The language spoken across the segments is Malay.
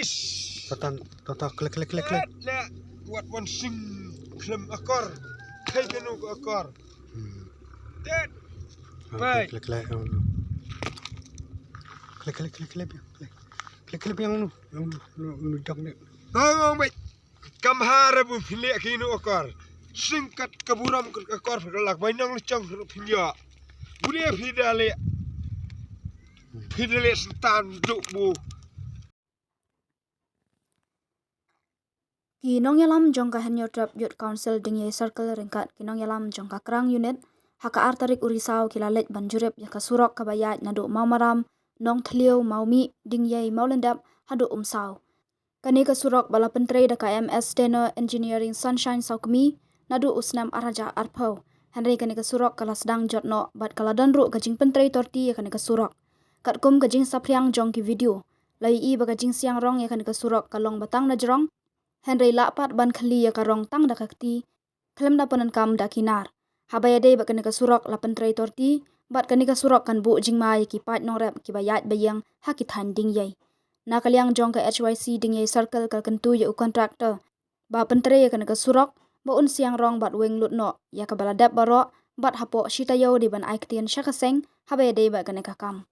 Ish. Tata klik. Le buat one sing klem akor. Kai kenu akor. Tet. Baik. Klik. Klik yang lu dong ni. Ngomong baik. Kamhara bu pilih kenu akor. Singkat keburam akor pergelak. Bainang lecang pinjak. Boleh pidale sentan duk bu. Kinong yalam jongka henyo trap youth council dingye circle ringkat kinong yalam jongka kerang unit haka artarik urisau kilalet banjurep yaka surok kabayat nadu maumaram nong tliu maumi dingye maulendap hadu umsau. Kani ka surok bala pentre daka MS Steno Engineering Sunshine Saukmi nadu usnam araja arpau. Henry kani ka surok kala sedang jotno bat kala danru gajing pentre torti ya kani ka surok. Katkum gajing sapriang jongki video. Lai i bagajing siang rong ya kani ka surok kalong batang na jerong. Henry lapat ban khali ya karong tang da kakti klem da panan kam da kinar habaya de ba kani ka surok la pentre torti bat kani ka surok kan bu jingma ya ki pat nong rep ki bayat bayang hakithan ding yai na kalyang jong ka HYC ding yai circle ka kentu ya kontraktor ba pentre ya kani ka surok ba un siang rong bat weng lut no ya ka baladap baro bat hapo shitayo di ban aiktian syakaseng habaya de ba kani ka kam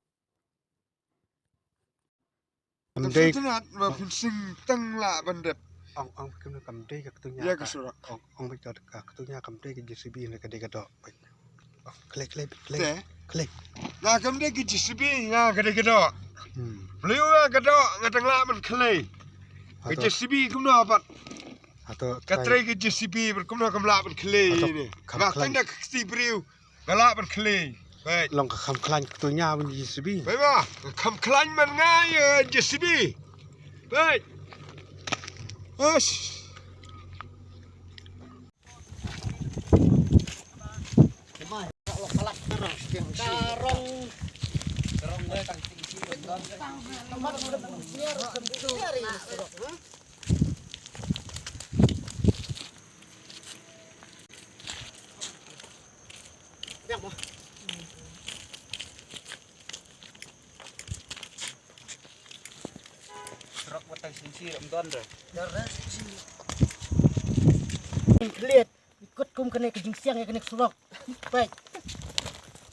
Amdai ma sing tang la bandep. Ong kena kamdai ka ketunya. Ya kesurak. Ong betul ka ketunya kamdai ke JCB ni kadai kadok. Klik. Nah kamdai ke JCB nga kadai kadok. Beliau nga kadok ngatang la man klei. Ke JCB kumno apat. Atau Katrai ke JCB berkumno kam la man klei ni. Ngatang dak sti beliau galak man klei. Baik. long ka kham klan ketunya ban JCB. Baik ba. Kam klan man nga ya JCB. Baik. Osh. Serok watang sini Ramadan dah. Lihat, ikut kum kena kejing siang ya kena surok. Baik.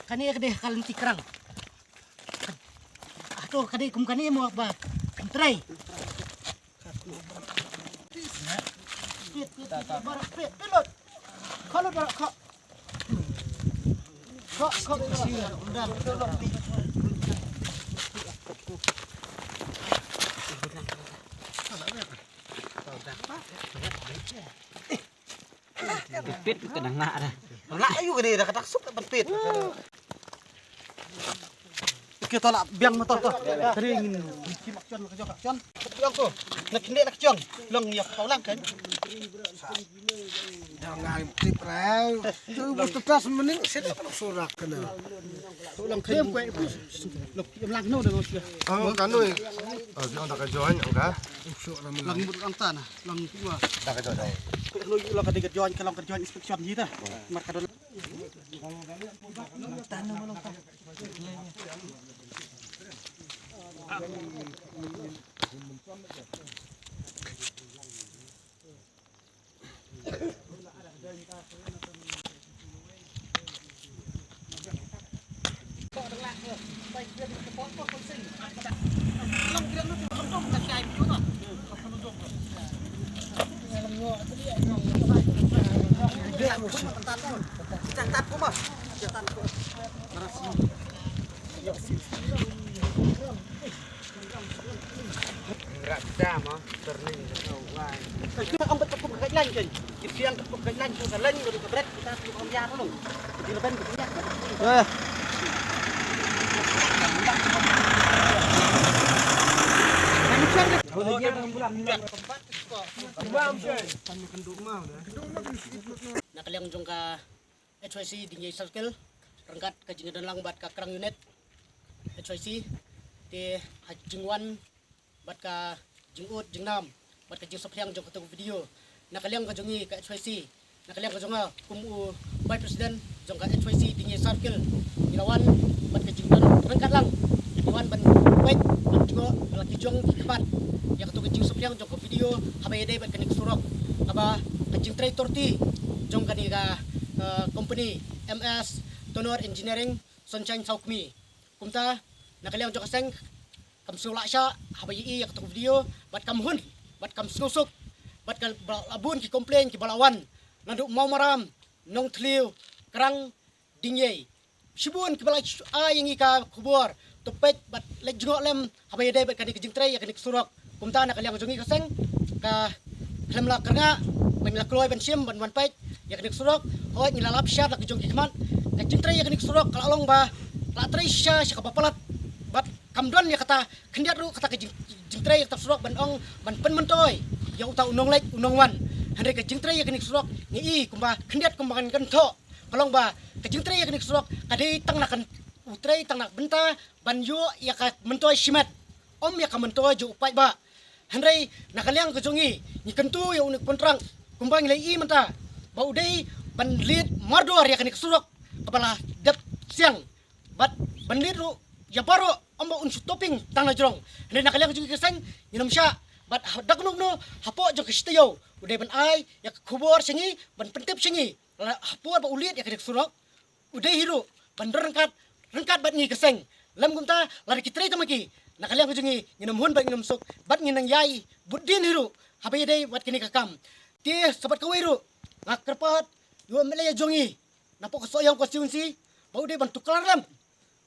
Kani kena kalian tikrang. Aduh, kani kum kani mau apa? Try. Pilot. Kalau dah kok. Kok udah. Pit kena ngak dah. Nak ayu gede dah katak sup bentit. Kita tolak biang motor tu. Tadi ingin cimak con ke jok con. Biang tu. Nak kini nak con. Long ya kau lang kan. Jangan tip rau. Tu betul mending set surak kena. Long thêm quậy. Lục em lang no dah bos. Oh, kanoi. Oh, dia tak join angka. Long mut ang tan. Long tua. Tak join. Kalau long kena join kalau kena join inspection gitu. Marka dulu. Tanam long tan. Ông bắt cục gạch lanh kìa, kịp phiang cục gạch lanh cho cả lanh rồi cả bret kita chụp ông già nó luôn, thì là bên của chúng ta. Nakaliang jong ka HYC dinjay circle, rangkat ka jingadan lang bat ka kerang unit HYC, di hajingwan bat ka jingut jingnam. Bat ka jing sapriang jong katong video nakaliang ka jongi ka HYC nakaliang ka jonga kumu by president jong ka HYC dingi circle ilawan bat ka jing rangkat lang ilawan ban wait bat jingo malaki jong kibat yang tu kecing supiang jong ke video habai dai bat kanik surok aba kecing tray torti jong kani ka company MS Tonor Engineering Sunshine Saukmi kumta nakaliang jong kaseng kam sula sya habai i yang tu video bat kam hun bat kam snusuk bat kal abun ki komplain ki balawan nanduk mau maram nong tliu kerang dingye sibun ki balai yang ika kubur topet bat lek jengok lem habai dai bat kanik kecing tray yang kanik surok kumta nakaliang jongi kaseng ka klem la keranga ban la kloy ban sim ban pait yang kanik surok hoi ngilalap sya la kejong ki kman kecing tray yang kanik surok kala long ba la tray sya sya ka papalat bat kamdon ya kata kendiat ru kata kejing tray yang surok ban ong ban pen mentoy yang utau unong lek unong wan handre kecing tray yang kanik surok ni kumba kendiat kumbangan kan tho kalong ba kecing tray yang kanik surok kadai tang nakan utray tang nak benta ban yo ya ka mentoy simat om ya ka mentoy ju upai ba handre nakaliang kejongi ni kentu ya unik kontrang kumbang lei i menta ba udai ban lead mardor ya kanik surok kepala dep siang bat ban lead ru ya baro om ba unsu topping tang na jrong handre nakaliang kejongi keseng minum sya bat dagnuk no hapo jo kestiyo udai ban ai ya kubur singi ban pentip singi hapo ba uliat ya kanik surok udai hiru ban rengkat bat ngi keseng lam kumta lari kitrai tamaki nakaliang kejongi nginum hun bat nginum sok bat nginang yai budin hiru habai dai bat kini kakam ti sabat kawiru ngak kerpat yo melaya jongi napok soyang konstitusi bau dai bantu kalaram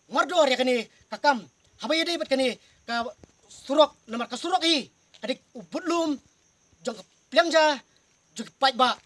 mardor ya kini kakam habai dai bat kini ka surok nomor ka surok hi adik ubudlum jong piangja jog pait ba